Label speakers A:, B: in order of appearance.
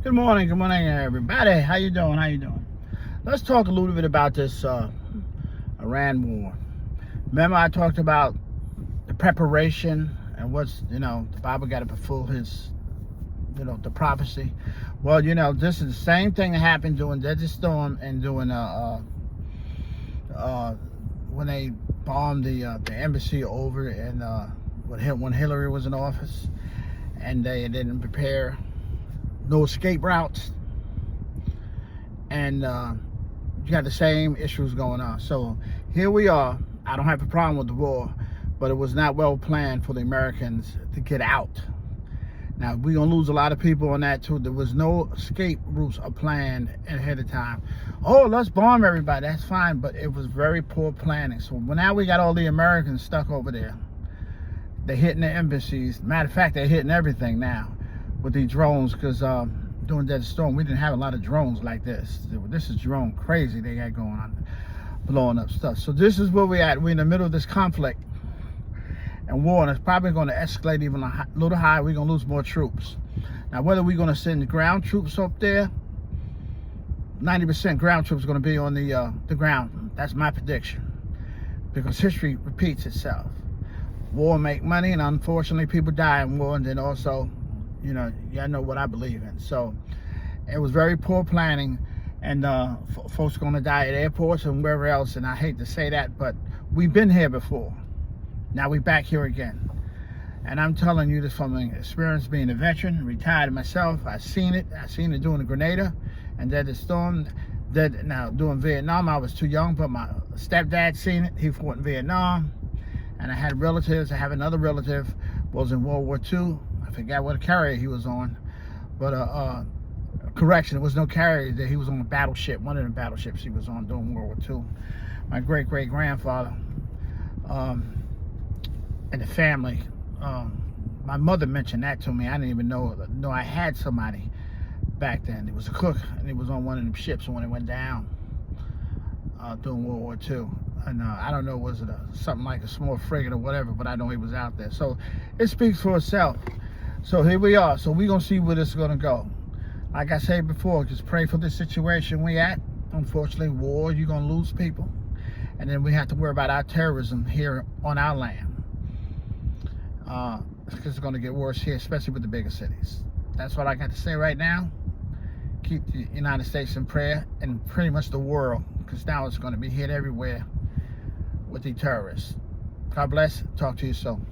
A: Good morning, everybody. How you doing? Let's talk a little bit about this Iran war. Remember I talked about the preparation and what's, the Bible got to fulfill his, the prophecy. Well, this is the same thing that happened during Desert Storm and during when they bombed the embassy over in when Hillary was in office, and they didn't prepare no escape routes, and you got the same issues going on. So here we are. I don't have a problem with the war, but it was not well planned for the Americans to get out. Now we're gonna lose a lot of people on that too. There was no escape routes planned ahead of time. Oh, let's bomb everybody. That's fine, but it was very poor planning. So now we got all the Americans stuck over there. They're hitting the embassies. Matter of fact, they're hitting everything now with these drones, because during that storm we didn't have a lot of drones like this. This is drone crazy they got going on, blowing up stuff. So this is where we're at. We're in the middle of this conflict and war, and it's probably going to escalate even a little higher. We're going to lose more troops. Now, whether we're going to send ground troops up there, 90% ground troops are going to be on the ground. That's my prediction, because history repeats itself. War make money, and unfortunately people die in war. And then also, y'all know what I believe in. So it was very poor planning, and folks are going to die at airports and wherever else. And I hate to say that, but we've been here before. Now we're back here again. And I'm telling you this from experience, being a veteran, retired myself. I've seen it. I seen it doing the Grenada and Desert Storm. Now doing Vietnam, I was too young, but my stepdad seen it. He fought in Vietnam. And I had relatives. I have another relative was in World War II. I forgot what carrier he was on, but correction, it was no carrier. He was on a battleship, one of the battleships he was on during World War II. My great-great-grandfather and the family. My mother mentioned that to me. I didn't even know I had somebody back then. It was a cook, and he was on one of them ships when it went down during World War II. And I don't know, was it something like a small frigate or whatever, but I know he was out there. So it speaks for itself. So here we are. So we're going to see where this is going to go. Like I said before, just pray for the situation we at. Unfortunately, war, you're going to lose people. And then we have to worry about our terrorism here on our land. Because it's going to get worse here, especially with the bigger cities. That's what I got to say right now. Keep the United States in prayer, and pretty much the world, because now it's going to be hit everywhere with the terrorists. God bless. Talk to you soon.